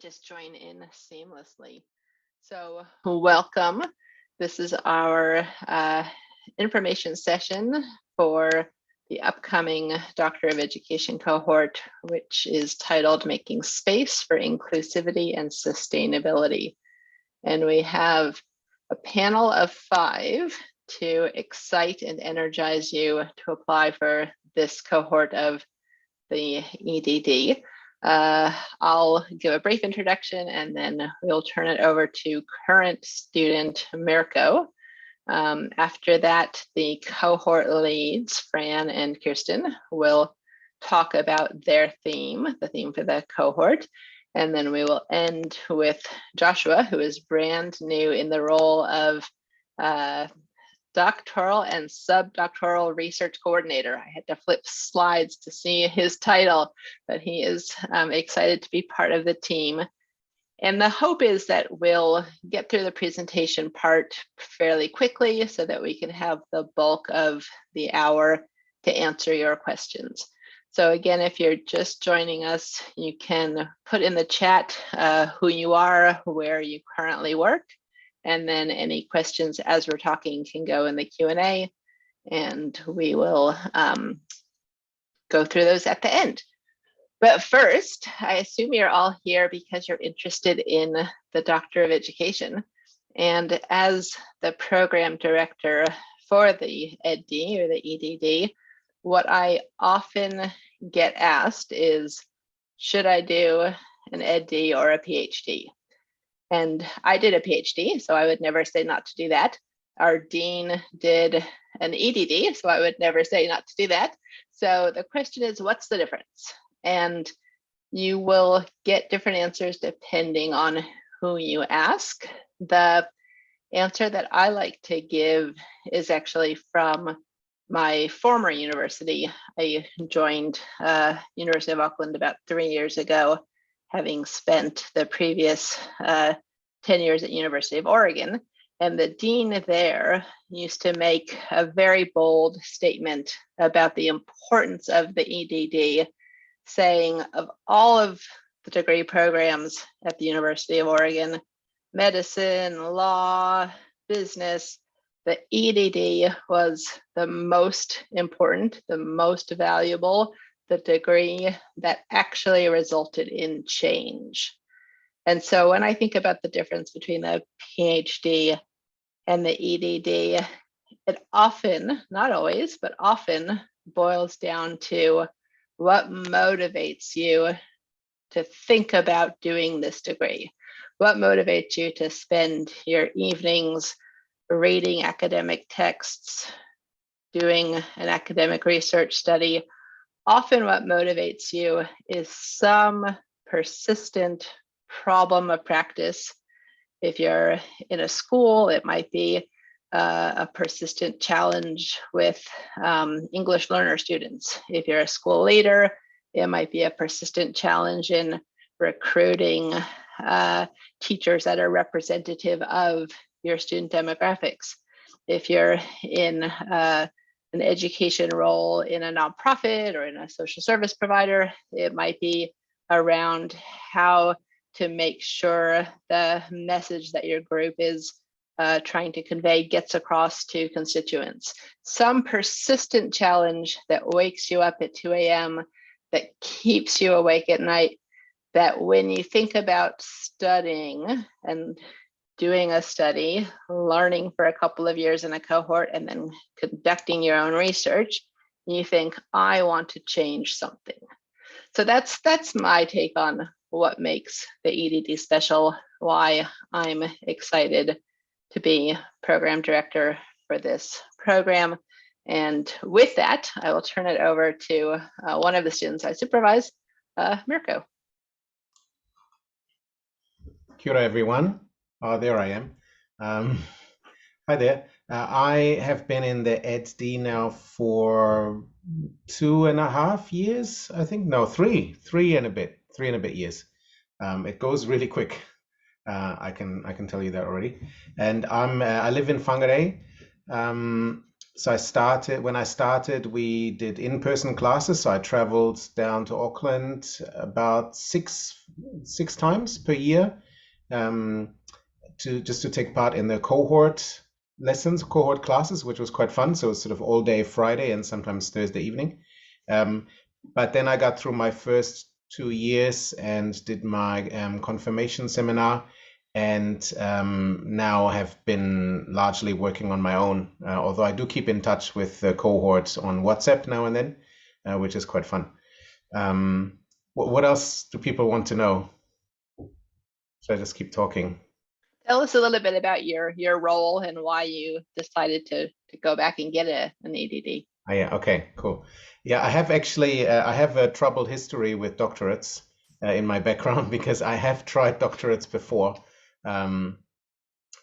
just join in seamlessly. So welcome. This is our information session for the upcoming Doctor of Education cohort, which is titled Making Space for Inclusivity and Sustainability. And we have a panel of 5 to excite and energize you to apply for this cohort of the EDD. I'll give a brief introduction and then we'll turn it over to current student Mirko. After that, the cohort leads, Fran and Kirsten, will talk about their theme, the theme for the cohort. And then we will end with Joshua, who is brand new in the role of doctoral and subdoctoral research coordinator. I had to flip slides to see his title, but he is excited to be part of the team. And the hope is that we'll get through the presentation part fairly quickly so that we can have the bulk of the hour to answer your questions. So again, if you're just joining us, you can put in the chat who you are, where you currently work, and then any questions as we're talking can go in the Q&A, and we will go through those at the end. But first, I assume you're all here because you're interested in the Doctor of Education. And as the program director for the EdD or the EDD, what I often get asked is, should I do an EdD or a PhD? And I did a PhD, so I would never say not to do that. Our dean did an EDD, so I would never say not to do that. So the question is, what's the difference? And you will get different answers depending on who you ask. The answer that I like to give is actually from my former university. I joined University of Auckland about 3 years ago, having spent the previous 10 years at University of Oregon. And the dean there used to make a very bold statement about the importance of the EDD, saying of all of the degree programs at the University of Oregon, medicine, law, business, the EDD was the most important, the most valuable, the degree that actually resulted in change. And so when I think about the difference between the PhD and the EDD, it often, not always, but often boils down to what motivates you to think about doing this degree? What motivates you to spend your evenings reading academic texts, doing an academic research study? Often what motivates you is some persistent problem of practice. If you're in a school, it might be a persistent challenge with English learner students. If you're a school leader, it might be a persistent challenge in recruiting teachers that are representative of your student demographics. If you're in an education role in a nonprofit or in a social service provider, it might be around how to make sure the message that your group is trying to convey gets across to constituents. Some persistent challenge that wakes you up at 2 a.m., that keeps you awake at night, that when you think about studying and doing a study, learning for a couple of years in a cohort, and then conducting your own research, you think, I want to change something. So that's my take on what makes the EDD special, why I'm excited to be program director for this program. And with that, I will turn it over to one of the students I supervise, Mirko. Kia ora, everyone. Oh, there I am. Hi there. I have been in the EdD now for 2.5 years, I think. No, three and a bit years. It goes really quick. I can tell you that already. And I live in Whangarei. So when I started, we did in-person classes. So I traveled down to Auckland about six times per year, um, to take part in the cohort classes, which was quite fun. So it was sort of all day Friday and sometimes Thursday evening. Um, but then I got through my first 2 years and did my confirmation seminar, and now have been largely working on my own. Although I do keep in touch with the cohort on WhatsApp now and then, which is quite fun. What else do people want to know? Should I just keep talking? Tell us a little bit about your role and why you decided to go back and get an ADD. Oh, yeah. Okay. Cool. Yeah, I have actually I have a troubled history with doctorates in my background because I have tried doctorates before. Um,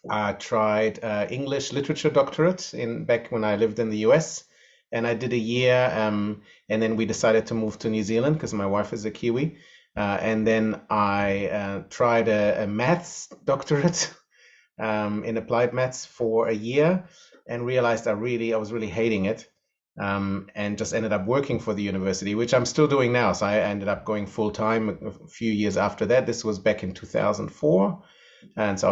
I tried English literature doctorate in back when I lived in the US, and I did a year, and then we decided to move to New Zealand because my wife is a Kiwi. And then I tried a maths doctorate in applied maths for a year, and realized I was really hating it, and just ended up working for the university, which I'm still doing now. So I ended up going full time a few years after that. This was back in 2004, and so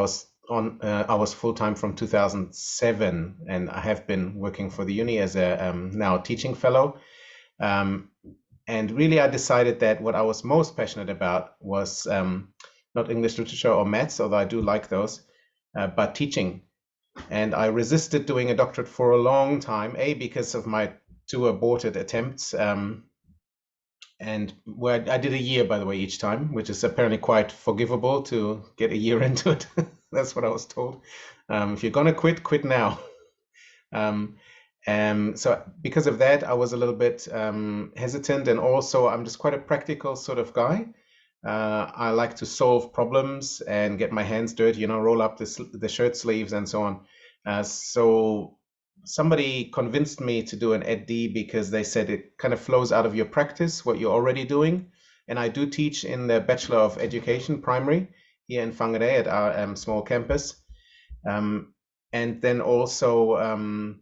I was full time from 2007, and I have been working for the uni as a now teaching fellow. Um, and really, I decided that what I was most passionate about was not English literature or maths, although I do like those, but teaching. And I resisted doing a doctorate for a long time, because of my two aborted attempts. And where I did a year, by the way, each time, which is apparently quite forgivable to get a year into it. That's what I was told. If you're gonna quit, quit now. Um, so because of that, I was a little bit hesitant, and also I'm just quite a practical sort of guy. I like to solve problems and get my hands dirty, roll up the shirt sleeves and so on. So somebody convinced me to do an EdD because they said it kind of flows out of your practice, what you're already doing. And I do teach in the Bachelor of Education primary here in Whangarei at our small campus. And then also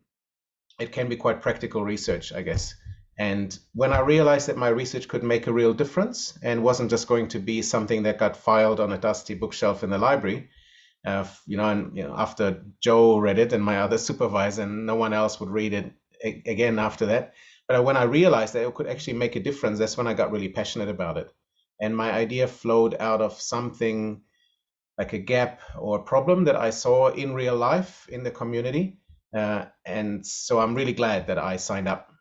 it can be quite practical research, I guess. And when I realized that my research could make a real difference and wasn't just going to be something that got filed on a dusty bookshelf in the library, after Joe read it and my other supervisor, and no one else would read it again after that. But when I realized that it could actually make a difference, that's when I got really passionate about it. And my idea flowed out of something like a gap or a problem that I saw in real life in the community. And so I'm really glad that I signed up,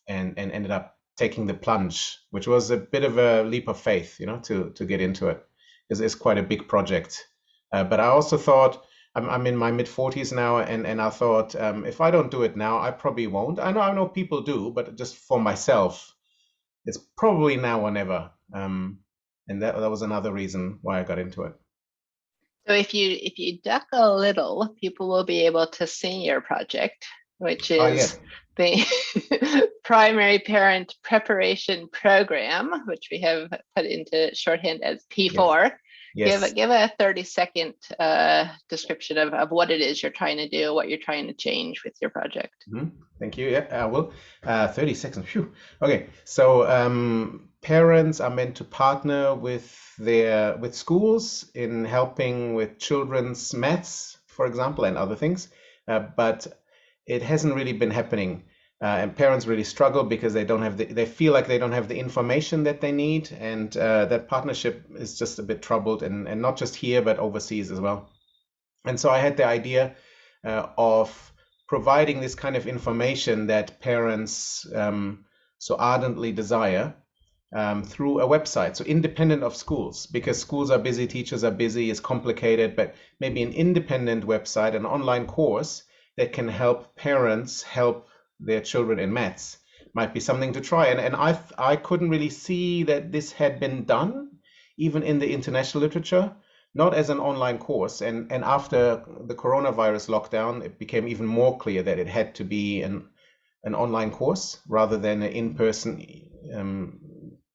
and ended up taking the plunge, which was a bit of a leap of faith, to get into it, because it's quite a big project. But I also thought, I'm in my mid 40s now, and I thought, if I don't do it now, I probably won't. I know people do, but just for myself, it's probably now or never. And that was another reason why I got into it. So if you duck a little, people will be able to see your project, which Oh, is yes. the Primary Parent Preparation Program, which we have put into shorthand as Yes. P4. Yes. Give a 30-second description of what it is you're trying to do, what you're trying to change with your project. Thank you. Yeah, I will. 30 seconds. Phew. Okay. So parents are meant to partner with schools in helping with children's maths, for example, and other things. But it hasn't really been happening. And parents really struggle because they feel like they don't have the information that they need, and that partnership is just a bit troubled, and not just here but overseas as well. And so I had the idea of providing this kind of information that parents so ardently desire, through a website, so independent of schools, because schools are busy, teachers are busy, it's complicated, but maybe an independent website, an online course that can help parents help their children in maths might be something to try. And I couldn't really see that this had been done, even in the international literature, not as an online course. And after the coronavirus lockdown, it became even more clear that it had to be an online course rather than an in-person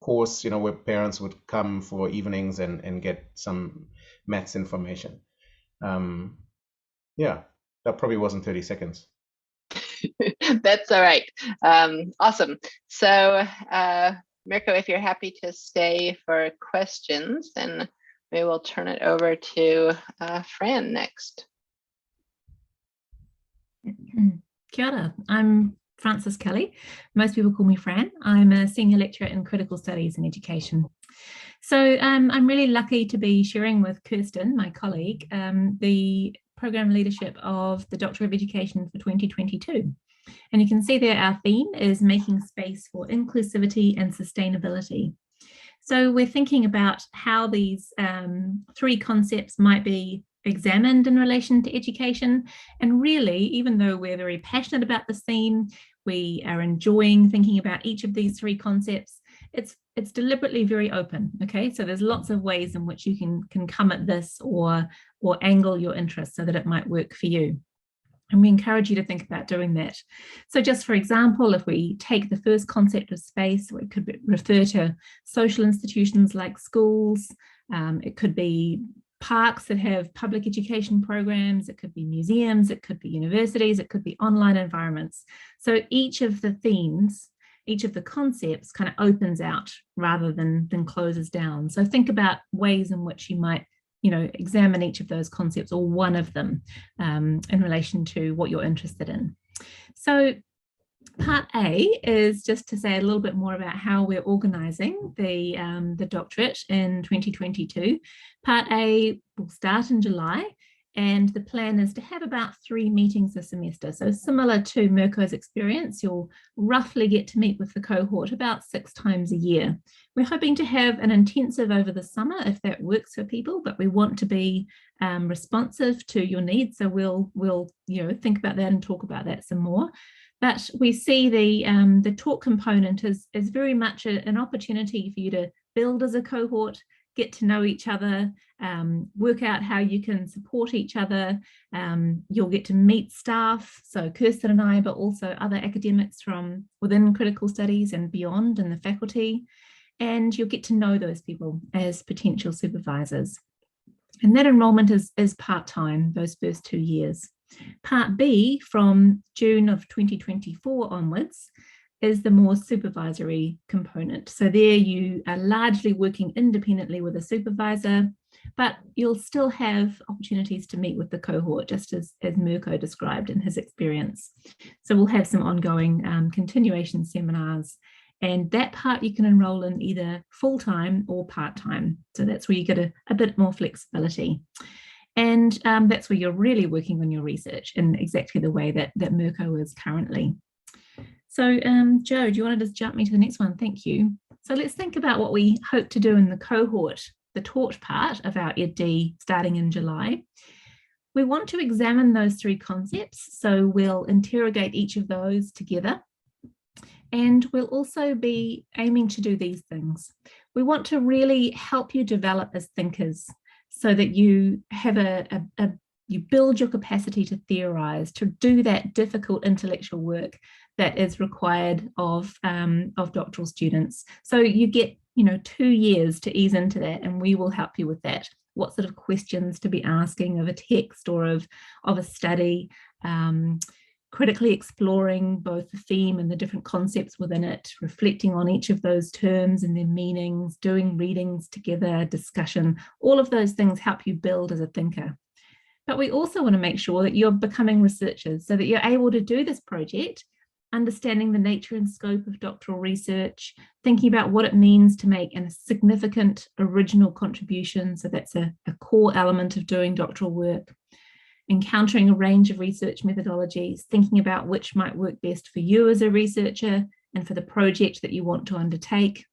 course, where parents would come for evenings and get some maths information. Yeah, that probably wasn't 30 seconds. That's all right. Awesome. So, Mirko, if you're happy to stay for questions, then we will turn it over to Fran next. Kia ora. I'm Frances Kelly. Most people call me Fran. I'm a senior lecturer in critical studies and education. So I'm really lucky to be sharing with Kirsten, my colleague, the program leadership of the Doctor of Education for 2022. And you can see there our theme is making space for inclusivity and sustainability. So we're thinking about how these three concepts might be examined in relation to education. And really, even though we're very passionate about this theme, we are enjoying thinking about each of these three concepts, it's deliberately very open. Okay, so there's lots of ways in which you can come at this or angle your interest so that it might work for you. And we encourage you to think about doing that. So just for example, if we take the first concept of space, it could refer to social institutions like schools, it could be parks that have public education programs, it could be museums, it could be universities, it could be online environments. So each of the themes, each of the concepts kind of opens out rather than closes down. So think about ways in which you might examine each of those concepts or one of them in relation to what you're interested in. So part A is just to say a little bit more about how we're organising the doctorate in 2022. Part A will start in July, and the plan is to have about 3 meetings a semester. So similar to Mirko's experience, you'll roughly get to meet with the cohort about 6 times a year. We're hoping to have an intensive over the summer if that works for people, but we want to be responsive to your needs. So we'll think about that and talk about that some more. But we see the talk component is very much an opportunity for you to build as a cohort, get to know each other, work out how you can support each other. You'll get to meet staff, so Kirsten and I, but also other academics from within critical studies and beyond in the faculty. And you'll get to know those people as potential supervisors. And that enrolment is part-time, those first 2 years. Part B, from June of 2024 onwards, is the more supervisory component. So there you are largely working independently with a supervisor, but you'll still have opportunities to meet with the cohort, just as Mirko described in his experience. So we'll have some ongoing continuation seminars, and that part you can enroll in either full-time or part-time. So that's where you get a bit more flexibility. And that's where you're really working on your research in exactly the way that Mirko is currently. So Joe, do you want to just jump me to the next one? Thank you. So let's think about what we hope to do in the cohort, the taught part of our EdD starting in July. We want to examine those 3 concepts. So we'll interrogate each of those together. And we'll also be aiming to do these things. We want to really help you develop as thinkers so that you have you build your capacity to theorize, to do that difficult intellectual work that is required of doctoral students. So you get 2 years to ease into that, and we will help you with that. What sort of questions to be asking of a text or of a study, critically exploring both the theme and the different concepts within it, reflecting on each of those terms and their meanings, doing readings together, discussion. All of those things help you build as a thinker. But we also want to make sure that you're becoming researchers so that you're able to do this project, understanding the nature and scope of doctoral research, thinking about what it means to make a significant original contribution. So that's a core element of doing doctoral work. Encountering a range of research methodologies, thinking about which might work best for you as a researcher and for the project that you want to undertake.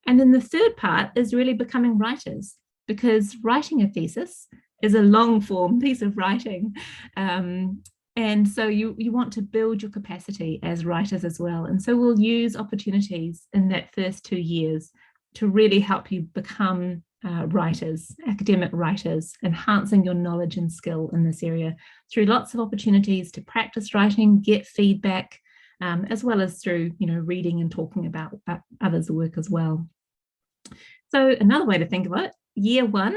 And then the third part is really becoming writers, because writing a thesis is a long form piece of writing. And so you want to build your capacity as writers as well. And so we'll use opportunities in that first 2 years to really help you become writers, academic writers, enhancing your knowledge and skill in this area through lots of opportunities to practice writing, get feedback, as well as through reading and talking about others' work as well. So another way to think about it, year 1,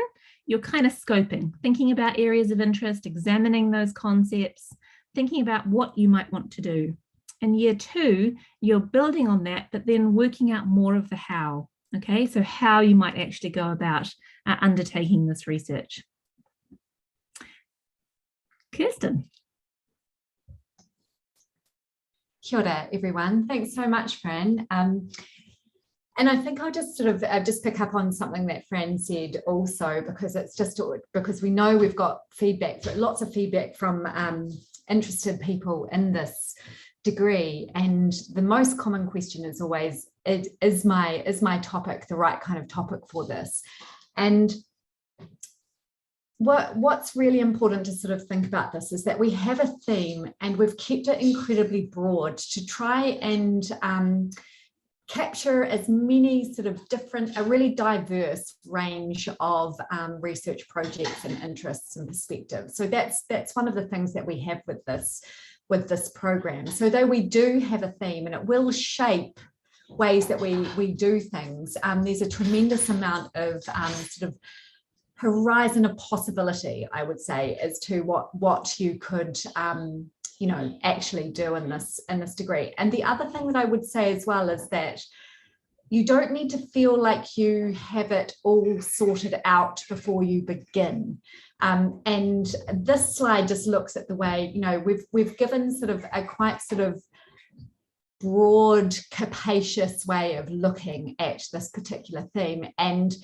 you're kind of scoping, thinking about areas of interest, examining those concepts, thinking about what you might want to do. In year 2, you're building on that, but then working out more of the how. Okay, so how you might actually go about undertaking this research. Kirsten. Kia ora, everyone. Thanks so much, Fran. And I think I'll just sort of just pick up on something that Fran said also, because we know we've got feedback, lots of feedback from interested people in this degree. And the most common question is always, is my topic the right kind of topic for this? And what's really important to sort of think about this is that we have a theme and we've kept it incredibly broad to try and capture as many sort of different, a really diverse range of research projects and interests and perspectives. So that's one of the things that we have with this program. So though we do have a theme and it will shape ways that we do things, there's a tremendous amount of sort of horizon of possibility, I would say, as to what you could you know, actually do in this degree. And the other thing that I would say as well is that you don't need to feel like you have it all sorted out before you begin. And this slide just looks at the way, you know, we've given sort of a quite sort of broad, capacious way of looking at this particular theme. And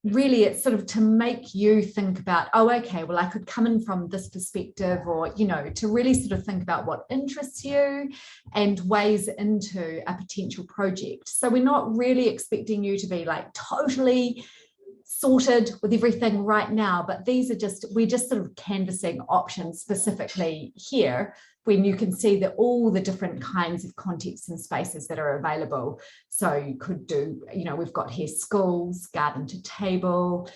really it's sort of to make you think about, oh, okay, well, I could come in from this perspective, or, you know, to really sort of think about what interests you and ways into a potential project. So we're not really expecting you to be like totally sorted with everything right now, but we're just sort of canvassing options specifically here, when you can see that all the different kinds of contexts and spaces that are available. So you could do, you know, we've got here schools, garden to table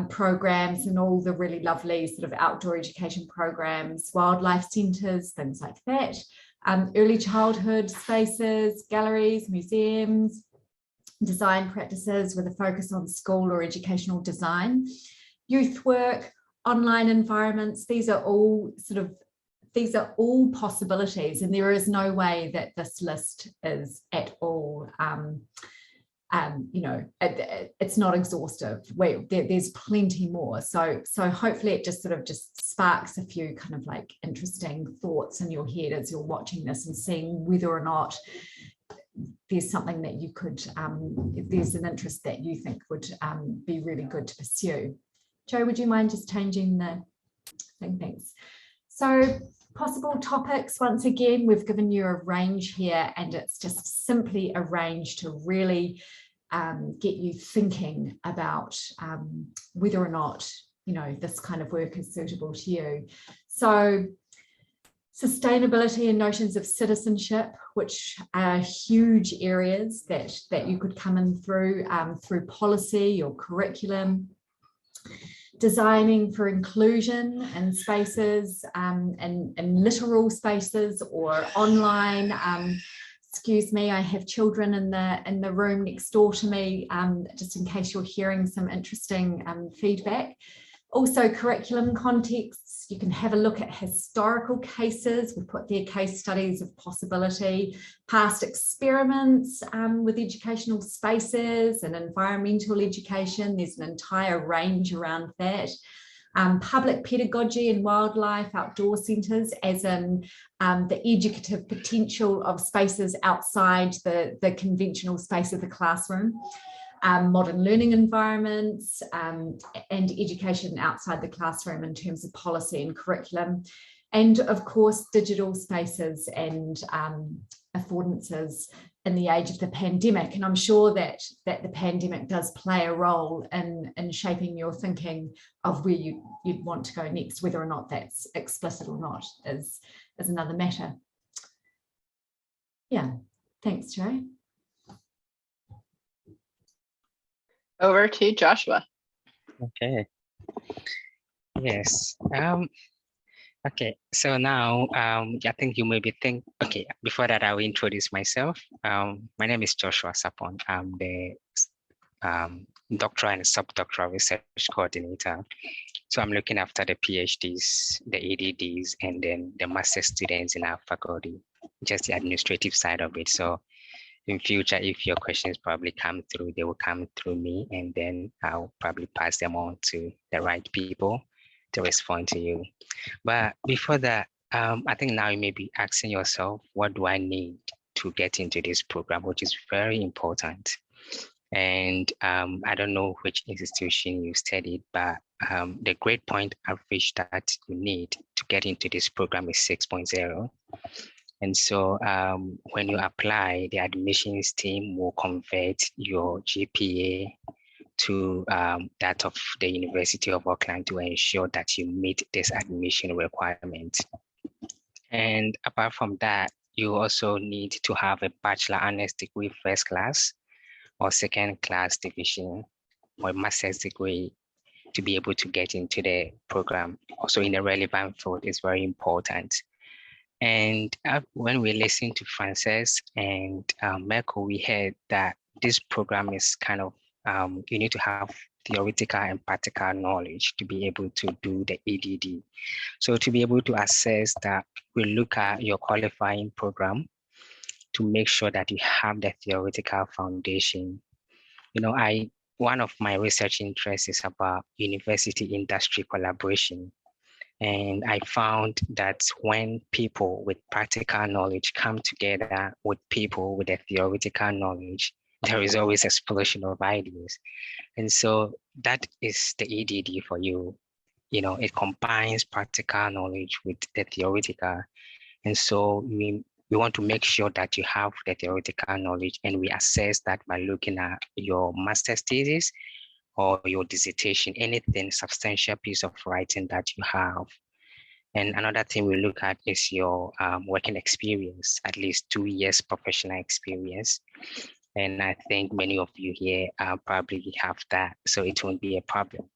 programs, and all the really lovely sort of outdoor education programs, wildlife centres, things like that, early childhood spaces, galleries, museums, design practices with a focus on school or educational design, youth work, online environments. These are all possibilities, and there is no way that this list is at all, you know, it's not exhaustive. There's plenty more. So hopefully it just sparks a few kind of like interesting thoughts in your head as you're watching this and seeing whether or not there's something that you could, if there's an interest that you think would be really good to pursue. Jo, would you mind just changing the thing? Thanks. So possible topics, once again, we've given you a range here, and it's just simply a range to really get you thinking about whether or not, you know, this kind of work is suitable to you. So sustainability and notions of citizenship, which are huge areas that you could come in through policy or curriculum. Designing for inclusion and spaces, and literal spaces or online. Excuse me, I have children in the room next door to me, just in case you're hearing some interesting feedback. Also curriculum contexts, you can have a look at historical cases. We've put there case studies of possibility, past experiments with educational spaces and environmental education. There's an entire range around that. Public pedagogy and wildlife, outdoor centres, as in the educative potential of spaces outside the conventional space of the classroom. Modern learning environments, and education outside the classroom in terms of policy and curriculum, and of course digital spaces and affordances in the age of the pandemic. And I'm sure that the pandemic does play a role in shaping your thinking of where you'd want to go next. Whether or not that's explicit or not is another matter. Yeah, thanks, Jo. Over to Joshua. Okay. Yes. Okay. So now, I think you maybe think. Okay. Before that, I will introduce myself. My name is Joshua Sapon. I'm the doctoral and subdoctoral research coordinator. So I'm looking after the PhDs, the ADDs, and then the master's students in our faculty, just the administrative side of it. So in future, if your questions probably come through, they will come through me, and then I'll probably pass them on to the right people to respond to you. But before that, I think now you may be asking yourself, what do I need to get into this program, which is very important. And I don't know which institution you studied, but the grade point average that you need to get into this program is 6.0. And so when you apply, the admissions team will convert your GPA to that of the University of Auckland to ensure that you meet this admission requirement. And apart from that, you also need to have a bachelor honors degree first class or second class division or master's degree to be able to get into the program. Also in the relevant field is very important. And when we listened to Frances and Merkel, we heard that this program is kind of, you need to have theoretical and practical knowledge to be able to do the ADD. So to be able to assess that, we look at your qualifying program to make sure that you have the theoretical foundation. You know, one of my research interests is about university industry collaboration. And I found that when people with practical knowledge come together with people with a theoretical knowledge, there is always an explosion of ideas. And so that is the ADD for you. You know, it combines practical knowledge with the theoretical. And so we want to make sure that you have the theoretical knowledge, and we assess that by looking at your master's thesis or your dissertation, anything substantial piece of writing that you have. And another thing we look at is your working experience, at least 2 years professional experience. And I think many of you here probably have that, so it won't be a problem.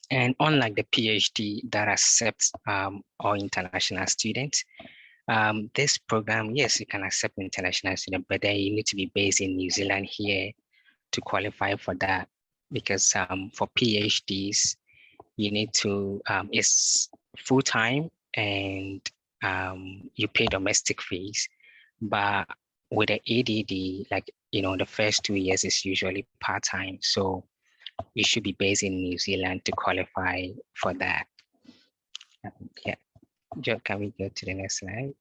And unlike the PhD that accepts all international students, this program, yes, you can accept international students, but then you need to be based in New Zealand here to qualify for that, because for PhDs, you need to, it's full-time and you pay domestic fees. But with the ADD, like, you know, the first 2 years is usually part-time. So you should be based in New Zealand to qualify for that. Yeah, Joe, can we go to the next slide?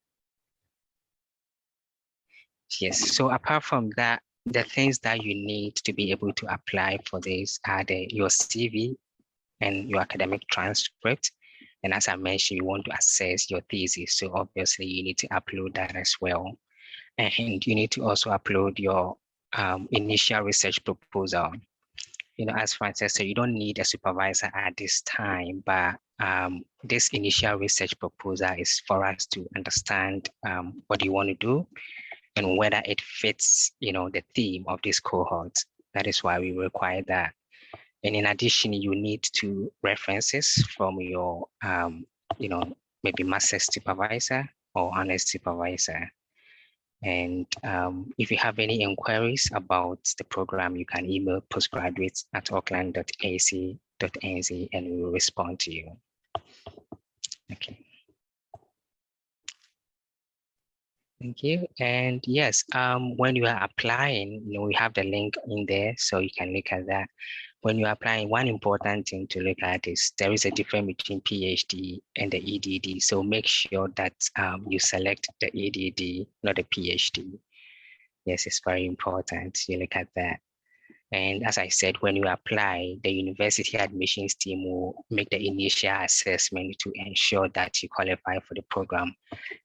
Yes, so apart from that, the things that you need to be able to apply for this are your CV and your academic transcript. And as I mentioned, you want to assess your thesis. So obviously you need to upload that as well. And you need to also upload your initial research proposal. You know, as Frances said, you don't need a supervisor at this time, but this initial research proposal is for us to understand what you want to do and whether it fits, you know, the theme of this cohort. That is why we require that. And in addition, you need 2 references from your, you know, maybe master supervisor or honors supervisor. And if you have any inquiries about the program, you can email postgraduates@auckland.ac.nz and we will respond to you. Okay. Thank you. And yes, when you are applying, you know, we have the link in there, so you can look at that. When you're applying, one important thing to look at is there is a difference between PhD and the EDD. So make sure that you select the EDD, not the PhD. Yes, it's very important. You look at that. And as I said, when you apply, the university admissions team will make the initial assessment to ensure that you qualify for the program.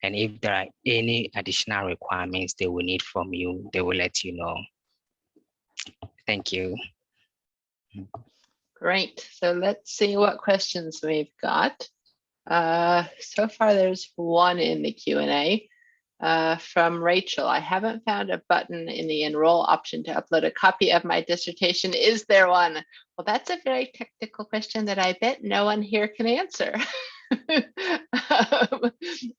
And if there are any additional requirements they will need from you, they will let you know. Thank you. Great. So let's see what questions we've got. So far, there's one in the Q&A. From Rachel. I haven't found a button in the enroll option to upload a copy of my dissertation. Is there one? Well, that's a very technical question that I bet no one here can answer.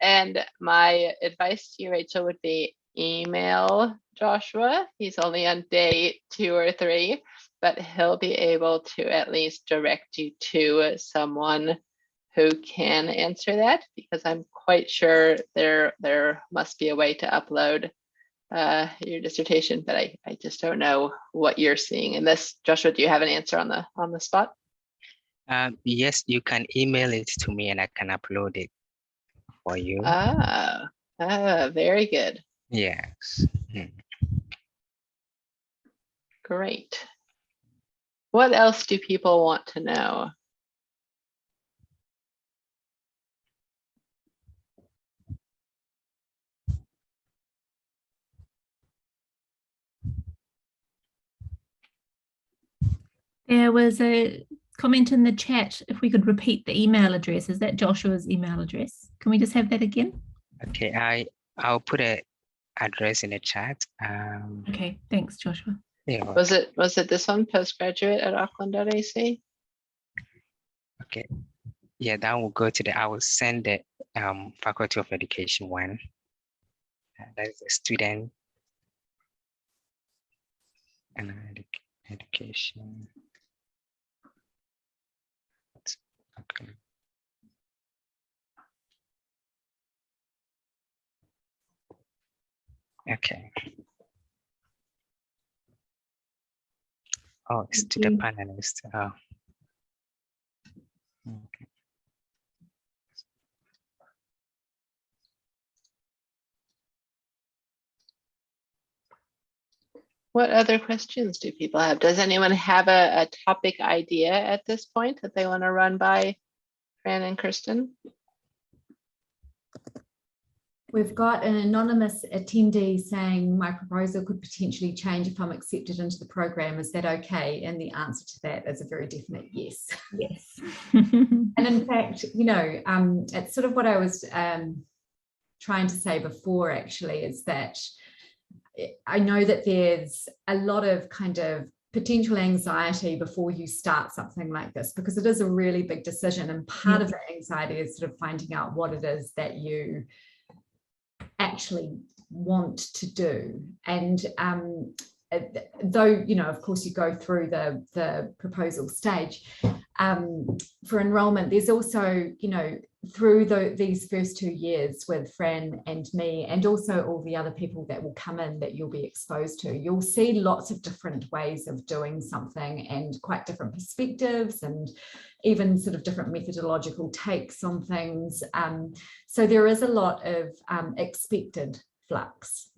And my advice to you, Rachel, would be email Joshua. He's only on day 2 or 3. but he'll be able to at least direct you to someone who can answer that, because I'm quite sure there must be a way to upload your dissertation, but I just don't know what you're seeing in this. Joshua, do you have an answer on the spot? Yes, you can email it to me and I can upload it for you. Very good. Yes. Great. What else do people want to know? There was a comment in the chat. If we could repeat the email address, is that Joshua's email address? Can we just have that again? Okay, I'll put an address in the chat. Okay, thanks, Joshua. Yeah. Was it this one, postgraduate@auckland.ac? Okay. Yeah, that will go to I will send the Faculty of Education one. That is a student and education. Okay. Okay. Oh, it's to the panelist. Oh. Okay. What other questions do people have? Does anyone have a topic idea at this point that they want to run by Fran and Kirsten? We've got an anonymous attendee saying my proposal could potentially change if I'm accepted into the program. Is that okay? And the answer to that is a very definite yes. Yes. And in fact, you know, it's sort of what I was trying to say before, actually, is that I know that there's a lot of kind of potential anxiety before you start something like this, because it is a really big decision. And part of the anxiety is sort of finding out what it is that you actually want to do. And though, you know, of course, you go through the proposal stage for enrolment, there's also, you know, through these first 2 years with Fran and me, and also all the other people that will come in that you'll be exposed to, you'll see lots of different ways of doing something and quite different perspectives and even sort of different methodological takes on things. So there is a lot of expected flux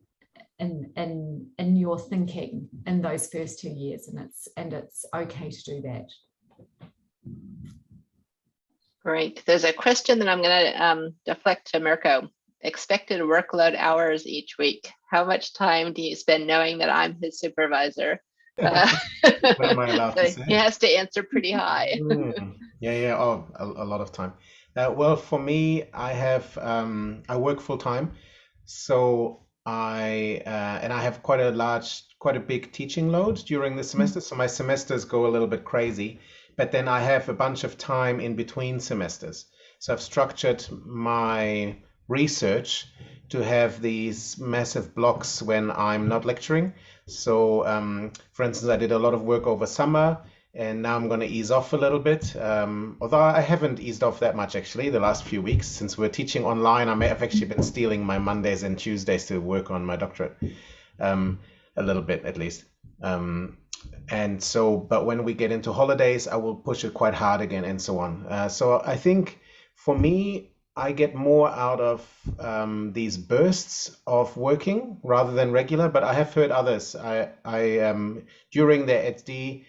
in your thinking in those first 2 years, and it's okay to do that. Great. There's a question that I'm going to deflect to Mirko. Expected workload hours each week. How much time do you spend knowing that I'm his supervisor? What am I allowed to say? He has to answer pretty high. Yeah. Oh, a lot of time. Well, for me, I work full time, so I have quite a big teaching load during the semester. So my semesters go a little bit crazy, but then I have a bunch of time in between semesters. So I've structured my research to have these massive blocks when I'm not lecturing. So for instance, I did a lot of work over summer, and now I'm going to ease off a little bit. Although I haven't eased off that much actually the last few weeks, since we're teaching online. I may have actually been stealing my Mondays and Tuesdays to work on my doctorate, a little bit at least. And so, but when we get into holidays, I will push it quite hard again, and so on. So I think for me, I get more out of these bursts of working rather than regular. But I have heard others. During the EdD,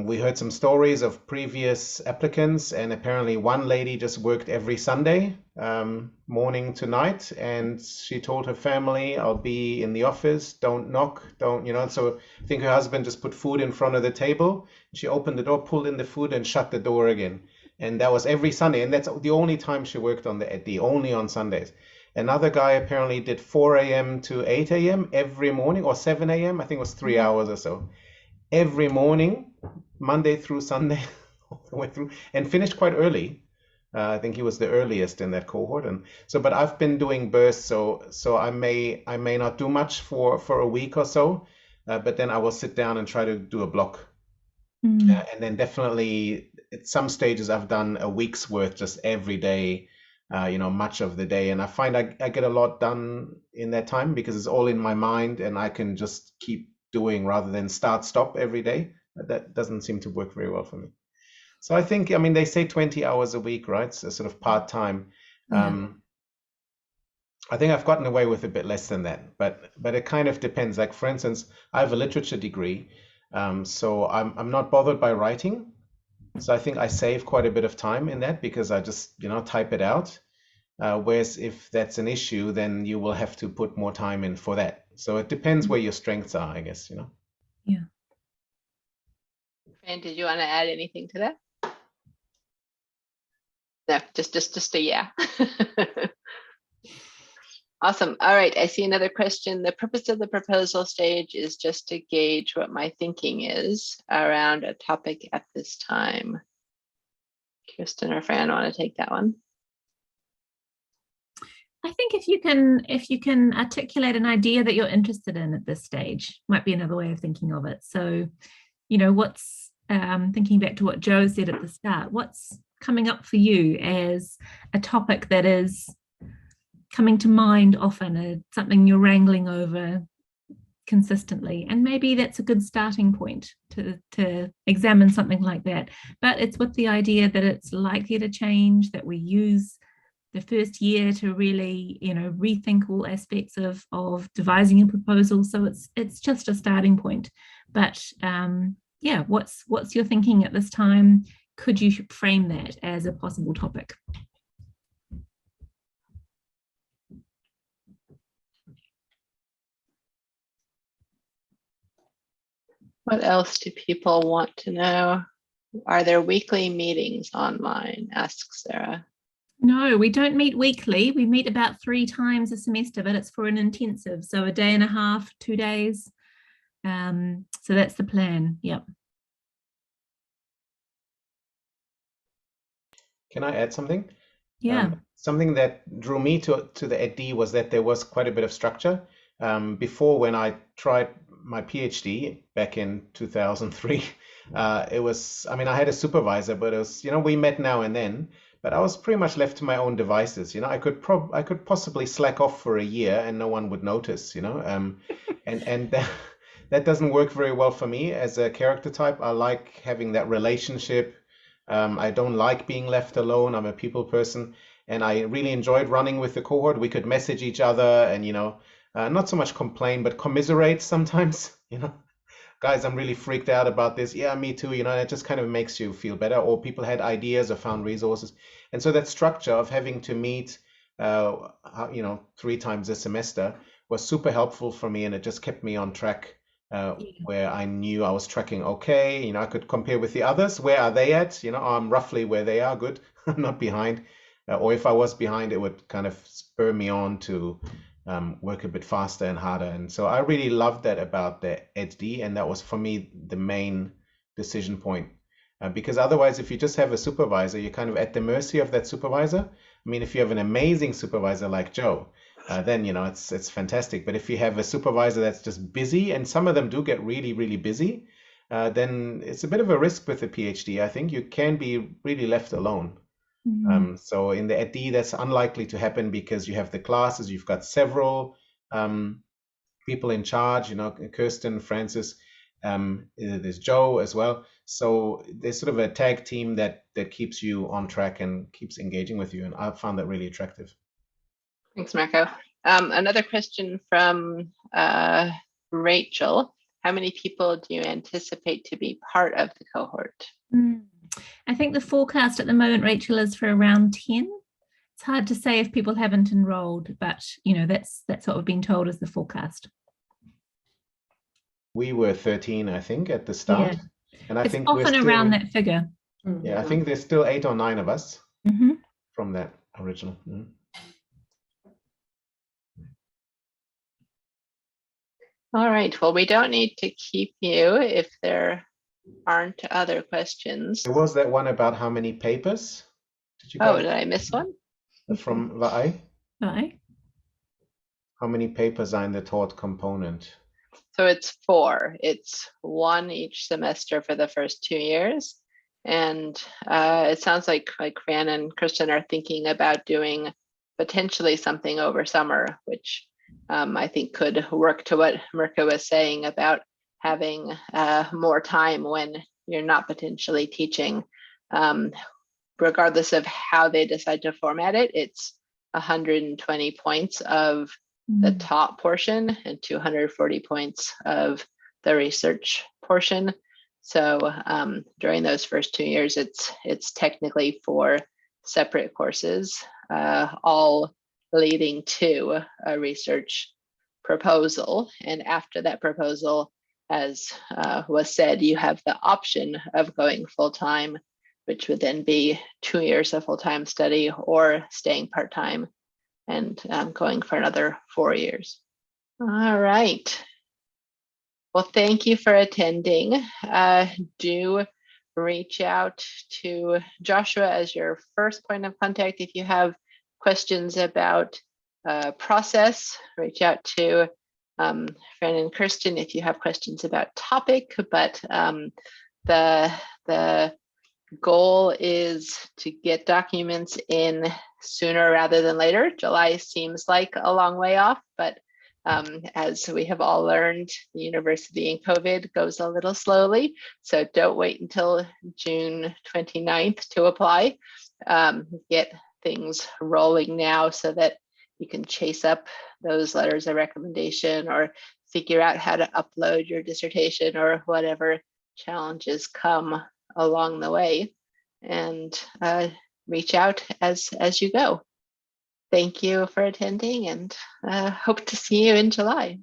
we heard some stories of previous applicants, and apparently one lady just worked every Sunday, morning to night, and she told her family, I'll be in the office, don't knock, don't, you know. So I think her husband just put food in front of the table. She opened the door, pulled in the food, and shut the door again. And that was every Sunday, and that's the only time she worked on the EdD, only on Sundays. Another guy apparently did 4 a.m. to 8 a.m. every morning, or 7 a.m. I think it was 3 hours or so. Every morning, Monday through Sunday, all the way through, and finished quite early. I think he was the earliest in that cohort, and so. But I've been doing bursts, so I may not do much for a week or so, but then I will sit down and try to do a block. Mm. And then definitely at some stages I've done a week's worth just every day, much of the day. And I find I get a lot done in that time because it's all in my mind and I can just keep doing rather than start, stop every day. That doesn't seem to work very well for me. So I think, they say 20 hours a week, right? So sort of part-time. Yeah. I think I've gotten away with a bit less than that, but it kind of depends. Like for instance, I have a literature degree, so I'm not bothered by writing. So I think I save quite a bit of time in that because I just type it out. Whereas if that's an issue, then you will have to put more time in for that. So it depends where your strengths are, I guess. Yeah. And did you want to add anything to that? No, just a yeah. Awesome. All right, I see another question. The purpose of the proposal stage is just to gauge what my thinking is around a topic at this time. Kirsten or Fran, want to take that one? I think if you can articulate an idea that you're interested in at this stage, might be another way of thinking of it. So, what's thinking back to what Joe said at the start, what's coming up for you as a topic that is coming to mind often, something you're wrangling over consistently, and maybe that's a good starting point to examine something like that. But it's with the idea that it's likely to change, that we use the first year to really rethink all aspects of devising a proposal. So it's just a starting point. But what's your thinking at this time? Could you frame that as a possible topic? What else do people want to know? Are there weekly meetings online? Asks Sarah. No, we don't meet weekly. We meet about 3 times a semester, but it's for an intensive. So a day and a half, 2 days. So that's the plan. Yep. Can I add something? Yeah. Something that drew me to the EdD was that there was quite a bit of structure. Before, when I tried my PhD back in 2003, it was, I had a supervisor, but it was, we met now and then, but I was pretty much left to my own devices. I could possibly slack off for a year and no one would notice, and that doesn't work very well for me as a character type. I like having that relationship. I don't like being left alone. I'm a people person, and I really enjoyed running with the cohort. We could message each other and, not so much complain, but commiserate sometimes, guys, I'm really freaked out about this. Yeah, me too. It just kind of makes you feel better. Or people had ideas or found resources. And so that structure of having to meet, 3 times a semester was super helpful for me. And it just kept me on track where I knew I was tracking okay. I could compare with the others. Where are they at? I'm roughly where they are. Good. I'm not behind. Or if I was behind, it would kind of spur me on to work a bit faster and harder. And so I really loved that about the EdD, and that was for me the main decision point. Because otherwise, if you just have a supervisor, you're kind of at the mercy of that supervisor. If you have an amazing supervisor like Joe, then it's fantastic. But if you have a supervisor that's just busy, and some of them do get really, really busy, then it's a bit of a risk with the PhD. I think you can be really left alone. Mm-hmm. So in the EdD, that's unlikely to happen because you have the classes, you've got several people in charge, Kirsten, Francis, there's Joe as well. So there's sort of a tag team that keeps you on track and keeps engaging with you. And I found that really attractive. Thanks, Marco. Another question from Rachel. How many people do you anticipate to be part of the cohort? I think the forecast at the moment, Rachel, is for around 10. It's hard to say if people haven't enrolled, but that's what we've been told as the forecast. We were 13, I think, at the start. Yeah. And I it's think often we're still around that figure. Yeah, I think there's still 8 or 9 of us from that original. All right. Well, we don't need to keep you if there aren't other questions. There was that one about how many papers. Did I miss one? From VAI? Right. How many papers are in the taught component? So it's 4. It's 1 each semester for the first 2 years. And it sounds like Fran and Kristen are thinking about doing potentially something over summer, which I think could work to what Mirka was saying about having more time when you're not potentially teaching. Regardless of how they decide to format it, it's 120 points of the top portion and 240 points of the research portion. So during those first 2 years, it's technically 4 separate courses, all leading to a research proposal. And after that proposal, as was said, you have the option of going full-time, which would then be 2 years of full-time study, or staying part-time and going for another 4 years. All right. Well, thank you for attending. Do reach out to Joshua as your first point of contact. If you have questions about process, reach out to Fran and Kirsten if you have questions about topic, but the goal is to get documents in sooner rather than later. July seems like a long way off, but as we have all learned, the university and COVID goes a little slowly. So don't wait until June 29th to apply. Get things rolling now so that you can chase up those letters of recommendation or figure out how to upload your dissertation or whatever challenges come along the way, and reach out as you go. Thank you for attending, and hope to see you in July.